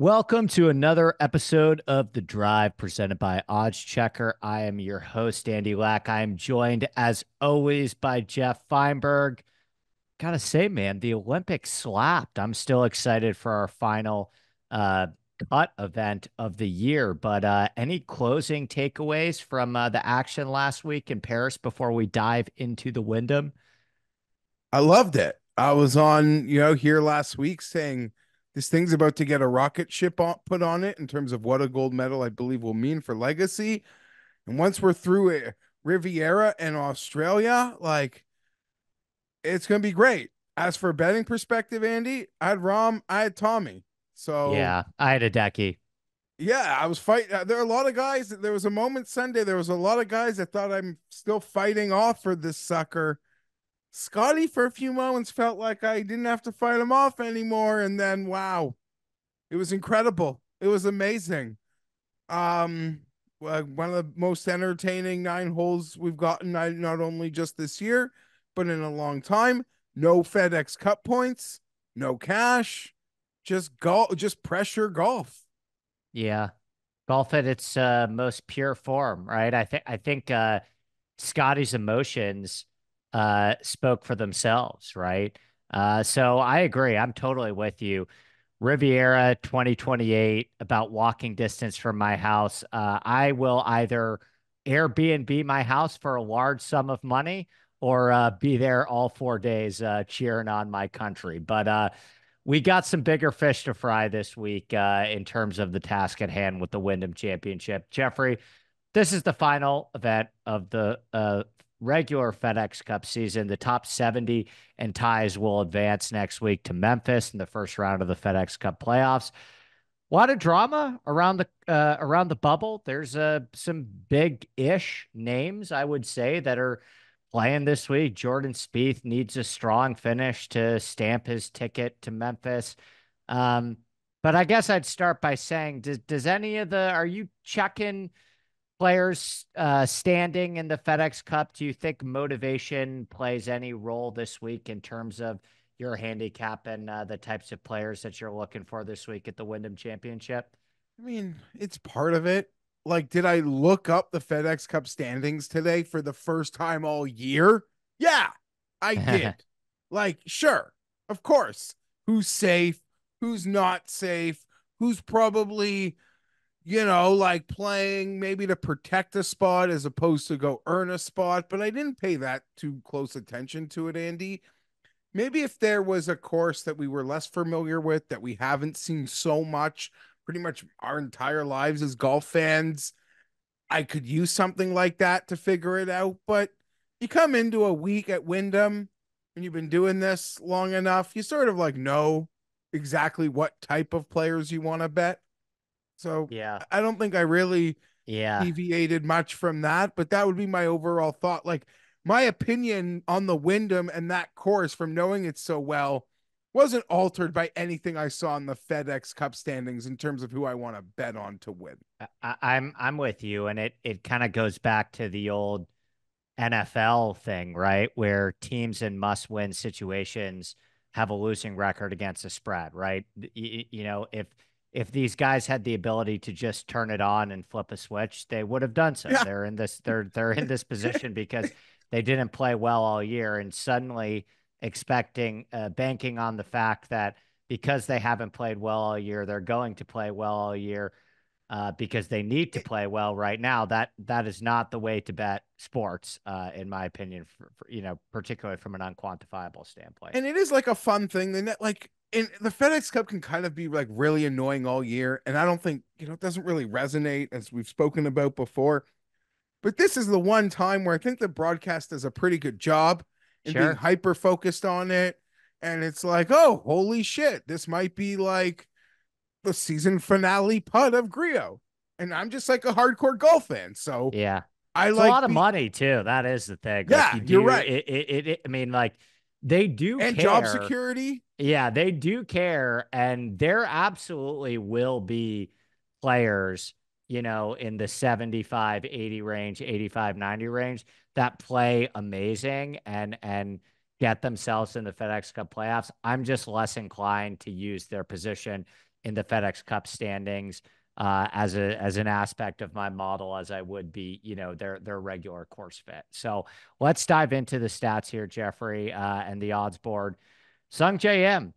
Welcome to another episode of The Drive presented by oddschecker. I am your host, Andy Lack. I am joined, as always, by Geoff Fienberg. Gotta say, man, the Olympics slapped. I'm still excited for our final uh, cut event of the year. But any closing takeaways from the action last week in Paris before we dive into the Wyndham? I loved it. I was on, here last week saying this thing's about to get a rocket ship put on it in terms of what a gold medal I believe will mean for legacy. And once we're through it, Riviera and Australia, like it's going to be great. As for a betting perspective, Andy, I had Rom, I had Tommy. So Yeah, I had a decky. yeah, I was fighting. There are a lot of guys. There was a moment Sunday. There was a lot of guys that thought I'm still fighting off for this sucker. Scotty, for a few moments, felt like I didn't have to fight him off anymore. And then, wow, it was incredible. It was amazing. One of the most entertaining 9 holes we've gotten, not only just this year, but in a long time. No FedEx Cup points, no cash, just golf, just pressure golf. Yeah. Golf at its most pure form, right? I think Scotty's emotions spoke for themselves, right? So I agree. I'm totally with you. Riviera 2028, about walking distance from my house. I will either Airbnb my house for a large sum of money or be there all 4 days cheering on my country. But we got some bigger fish to fry this week in terms of the task at hand with the Wyndham Championship. Jeffrey, this is the final event of the regular FedEx Cup season. The top 70 and ties will advance next week to Memphis in the first round of the FedEx Cup playoffs. A lot of drama around the bubble. There's some big-ish names, I would say, that are playing this week. Jordan Spieth needs a strong finish to stamp his ticket to Memphis. Um, but I guess I'd start by saying, does any of the are you checking players standing in the FedEx Cup? Do you think motivation plays any role this week in terms of your handicap and the types of players that you're looking for this week at the Wyndham Championship? I mean, it's part of it. Like, did I look up the FedEx Cup standings today for the first time all year? Yeah, I did. Like, sure, of course. Who's safe? Who's not safe? Who's probably, like playing maybe to protect a spot as opposed to go earn a spot? But I didn't pay that too close attention to it, Andy. Maybe if there was a course that we were less familiar with, that we haven't seen so much, pretty much our entire lives as golf fans, I could use something like that to figure it out. But you come into a week at Wyndham and you've been doing this long enough, you sort of like know exactly what type of players you want to bet. So Yeah. I don't think I really Yeah. deviated much from that, but that would be my overall thought. Like my opinion on the Wyndham and that course from knowing it so well wasn't altered by anything I saw in the FedEx Cup standings in terms of who I want to bet on to win. I'm with you, and it kind of goes back to the old NFL thing, right? Where teams in must-win situations have a losing record against the spread, right? If these guys had the ability to just turn it on and flip a switch, they would have done so. Yeah. They're in this position because they didn't play well all year, and suddenly expecting banking on the fact that because they haven't played well all year, they're going to play well all year because they need to play well right now. That is not the way to bet sports, in my opinion. Particularly from an unquantifiable standpoint. And it is like a fun thing. The net, like in the FedEx Cup can kind of be like really annoying all year. And I don't think, it doesn't really resonate as we've spoken about before. But this is the one time where I think the broadcast does a pretty good job in being Sure. hyper focused on it. And it's like, oh, holy shit, this might be like the season finale putt of Grio. And I'm just like a hardcore golf fan. So Yeah. I It's a like lot of the, money too. That is the thing. Like yeah, you you're do right. I mean, like they do And job care. security. Yeah, they do care, and there absolutely will be players, in the 75, 80 range, 85, 90 range that play amazing and get themselves in the FedEx Cup playoffs. I'm just less inclined to use their position in the FedEx Cup standings as an aspect of my model as I would be, their regular course fit. So let's dive into the stats here, Jeffrey, and the odds board. Sung J M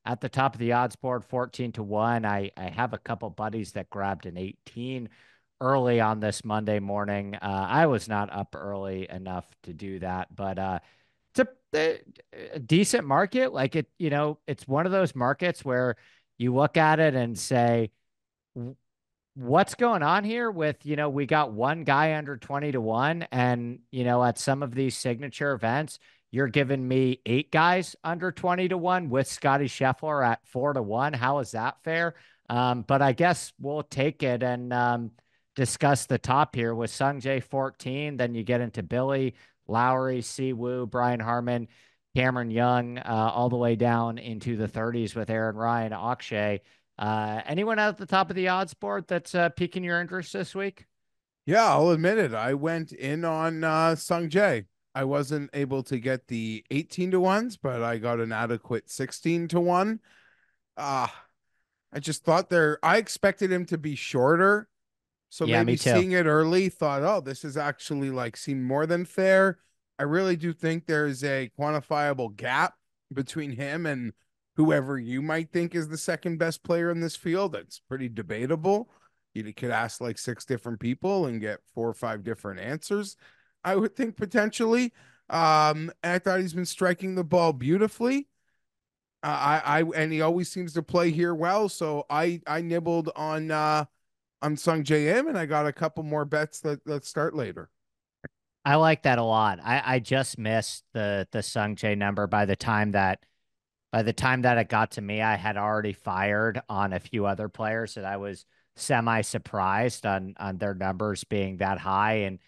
at the top of the odds board, 14-1. I have a couple buddies that grabbed an 18 early on this Monday morning. I was not up early enough to do that, but it's a decent market. Like it's one of those markets where you look at it and say, what's going on here with, we got one guy under 20-1 and, at some of these signature events, you're giving me 8 guys under 20-1 with Scotty Scheffler at 4-1. How is that fair? But I guess we'll take it and discuss the top here with Sung Jae 14. Then you get into Billy, Lowry, Siwoo, Brian Harman, Cameron Young, all the way down into the 30s with Aaron Ryan, Akshay. Anyone at the top of the odds board that's piquing your interest this week? Yeah, I'll admit it. I went in on Sung Jae. I wasn't able to get the 18-1s, but I got an adequate 16-1. Uh, I just thought I expected him to be shorter. So Yeah, me maybe too. seeing it early, thought, oh, this is actually like seemed more than fair. I really do think there's a quantifiable gap between him and whoever you might think is the second best player in this field. It's pretty debatable. You could ask like 6 different people and get 4 or 5 different answers. I would think potentially. I thought he's been striking the ball beautifully. And he always seems to play here well. So I nibbled on Sung JM, and I got a couple more bets that start later. I like that a lot. I just missed the Sung Jae number by the time that it got to me, I had already fired on a few other players that I was semi surprised on their numbers being that high, and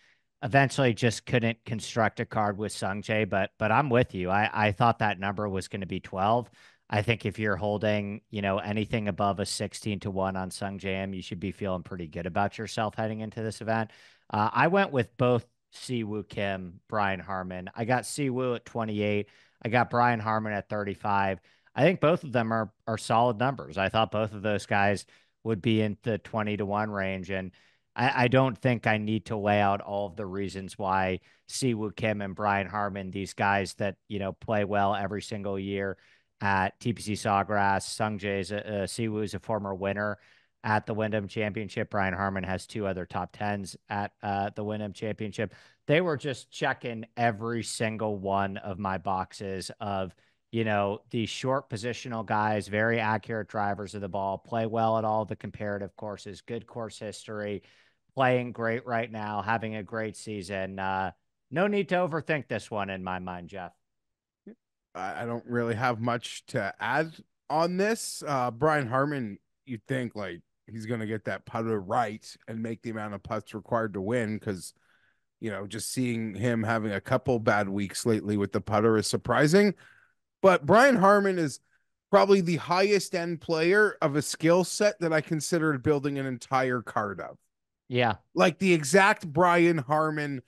eventually just couldn't construct a card with Sung Jae. But I'm with you. I thought that number was going to be 12. I think if you're holding, anything above a 16-1 on Sung Jae, you should be feeling pretty good about yourself heading into this event. I went with both Siwoo Kim, Brian Harman. I got Siwoo at 28. I got Brian Harman at 35. I think both of them are solid numbers. I thought both of those guys would be in the 20-1 range. And I don't think I need to lay out all of the reasons why Siwoo Kim and Brian Harman, these guys that, play well every single year at TPC Sawgrass. Sung Jae's Siwoo is a former winner at the Wyndham Championship. Brian Harman has 2 other top 10s at the Wyndham Championship. They were just checking every single one of my boxes of, these short positional guys, very accurate drivers of the ball, play well at all the comparative courses, good course history, playing great right now, having a great season. No need to overthink this one in my mind, Geoff. I don't really have much to add on this. Brian Harman, you'd think like he's going to get that putter right and make the amount of putts required to win because, just seeing him having a couple bad weeks lately with the putter is surprising. But Brian Harman is probably the highest end player of a skill set that I considered building an entire card of. Yeah. Like the exact Brian Harman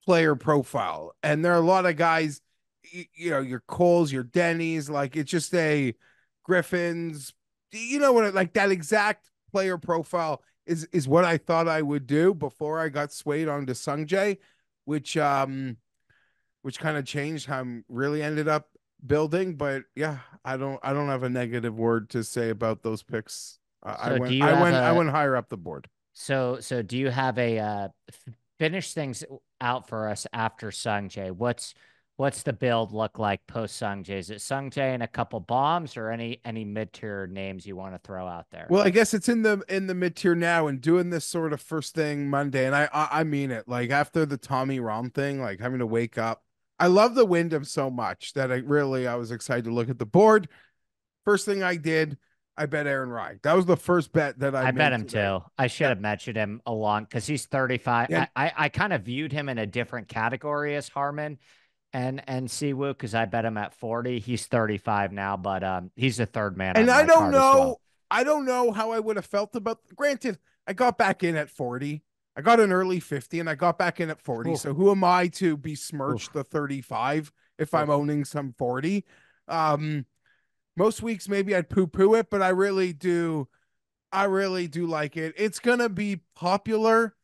player profile. And there are a lot of guys, your Coles, your Denny's, like it's just a Griffins, what, like that exact player profile is what I thought I would do before I got swayed onto Sung Jae, which kind of changed how I'm really ended up building. But yeah, I don't have a negative word to say about those picks. I So do went you I have went I a went higher up the board. so do you have a finish things out for us after Sung Jae? What's the build look like post Sung Jae? Is it Sung Jae and a couple bombs or any mid-tier names you want to throw out there? Well, I guess it's in the mid tier now, and doing this sort of first thing Monday, and I mean it. Like after the Tommy Rom thing, like having to wake up. I love the Wyndham so much that I was excited to look at the board. First thing I did, I bet Aaron Ryan. That was the first bet that I I bet made him today. too. I should Yeah, have mentioned him along because he's 35. and I kind of viewed him in a different category as Harmon and Siwoo because I bet him at 40. He's 35 now, but he's the third man and on my card as well. I don't know how I would have felt about. Granted, I got back in at 40. I got an early 50, and I got back in at 40. Oof, So who am I to besmirch oof, the 35 if I'm oof. owning some 40? Um, Most weeks maybe I'd poo-poo it, but I really do like it. It's gonna be popular,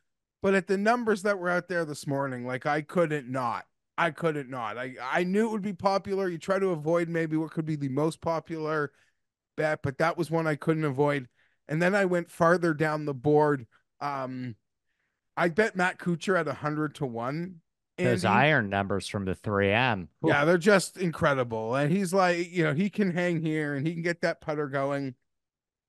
but at the numbers that were out there this morning, like I couldn't not. I couldn't not. I knew it would be popular. You try to avoid maybe what could be the most popular bet, but that was one I couldn't avoid. And then I went farther down the board. Um, I bet Matt Kuchar at 100 to 1. Those Andy, iron numbers from the 3M. Whew. yeah, they're just incredible. And he's like, he can hang here and he can get that putter going.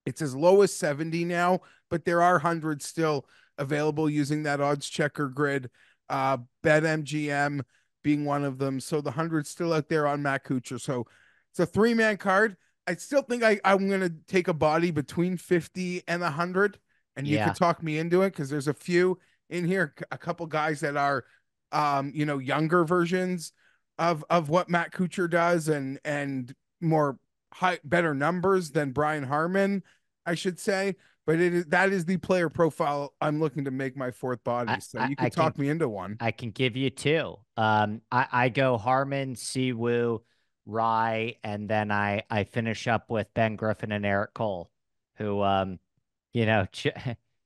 It's as low as 70 now, but there are hundreds still available using that odds checker grid. BetMGM being one of them. So the hundred's still out there on Matt Kuchar. So it's a 3-man card. I still think I'm going to take a body between 50 and 100, and you could Yeah. talk me into it because there's a few in here, a couple guys that are, younger versions of what Matt Kuchar does, and more better numbers than Brian Harman, I should say. But that is the player profile I'm looking to make my fourth I, body. So I, you I could can talk me into one. I can give you two. I go Harmon, Siwoo, Rye, and then I finish up with Ben Griffin and Eric Cole, who you know, ch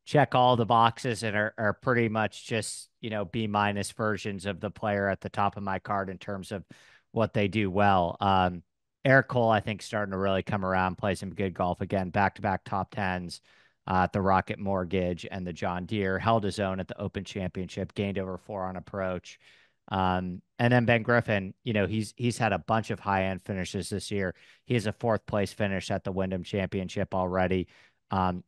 check all the boxes and are pretty much just, B minus versions of the player at the top of my card in terms of what they do well. Eric Cole, I think, starting to really come around, play some good golf again, back-to-back top tens at the Rocket Mortgage and the John Deere, held his own at the Open Championship, gained over 4 on approach. And then Ben Griffin, he's had a bunch of high-end finishes this year. He has a 4th place finish at the Wyndham Championship already.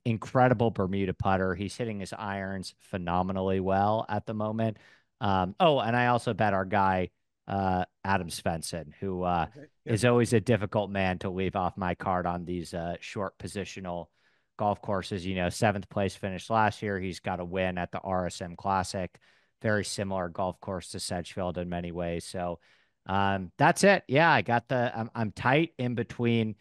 Incredible Bermuda putter. He's hitting his irons phenomenally well at the moment. And I also bet our guy, Adam Svensson, who Okay. Yep. is always a difficult man to leave off my card on these short positional golf courses. 7th place finish last year. He's got a win at the RSM Classic. Very similar golf course to Sedgefield in many ways. So that's it. Yeah, I'm tight in between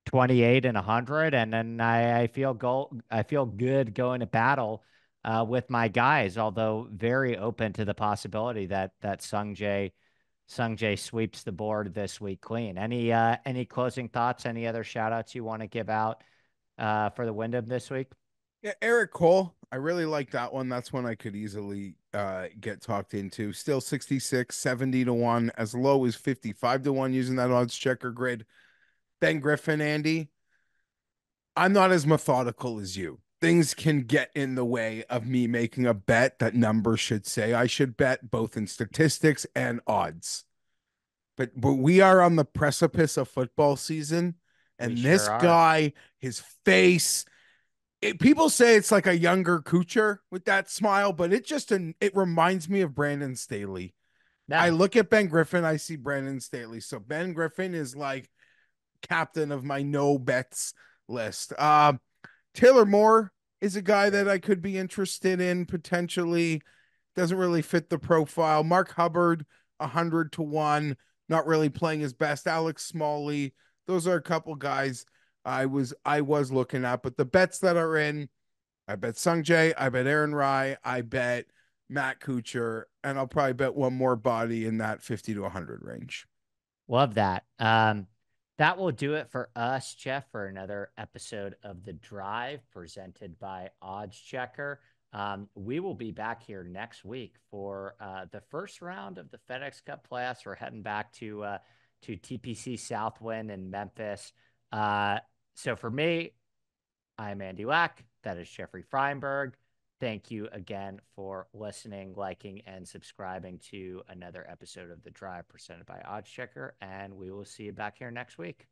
28 and 100, and then I feel good going to battle with my guys, although very open to the possibility that Sungjae sweeps the board this week clean. Any closing thoughts? Any other shout outs you want to give out for the Wyndham this week? Yeah, Eric Cole. I really like that one. That's one I could easily get talked into. Still 66, 70 to 1, as low as 55 to 1 using that odds checker grid. Ben Griffin, Andy. I'm not as methodical as you. Things can get in the way of me making a bet that numbers should say I should bet, both in statistics and odds. But we are on the precipice of football season, We and sure this are. guy, his face, people say it's like a younger Kuchar with that smile, but it reminds me of Brandon Staley. I No, look at Ben Griffin, I see Brandon Staley. So Ben Griffin is like captain of my no bets list. Taylor Moore is a guy that I could be interested in potentially. Doesn't really fit the profile. Mark Hubbard, 100 to 1, not really playing his best. Alex Smalley, those are a couple guys I was looking at. But the bets that are in, I bet Sung Jae, I bet Aaron Rye, I bet Matt Kuchar, and I'll probably bet one more body in that 50 to 100 range. love that. That will do it for us, Geoff, for another episode of The Drive presented by Odds Checker. We will be back here next week for the first round of the FedEx Cup playoffs. We're heading back to TPC Southwind in Memphis. So for me, I'm Andy Lack. That is Jeffrey Fienberg. Thank you again for listening, liking, and subscribing to another episode of The Drive presented by Odds Checker. And we will see you back here next week.